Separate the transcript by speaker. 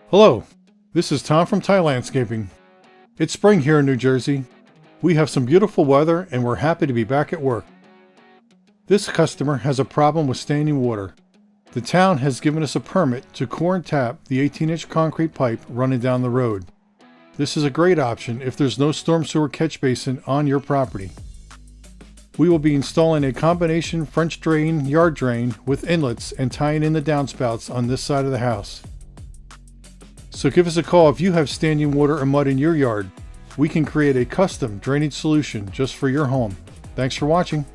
Speaker 1: Hello, this is Tom from Thai Landscaping. It's spring here in New Jersey. We have some beautiful weather and we're happy to be back at work. This customer has a problem with standing water. The town has given us a permit to core and tap the 18-inch concrete pipe running down the road. This is a great option if there's no storm sewer catch basin on your property. We will be installing a combination French drain yard drain with inlets and tying in the downspouts on this side of the house. So give us a call if you have standing water or mud in your yard. We can create a custom drainage solution just for your home. Thanks for watching.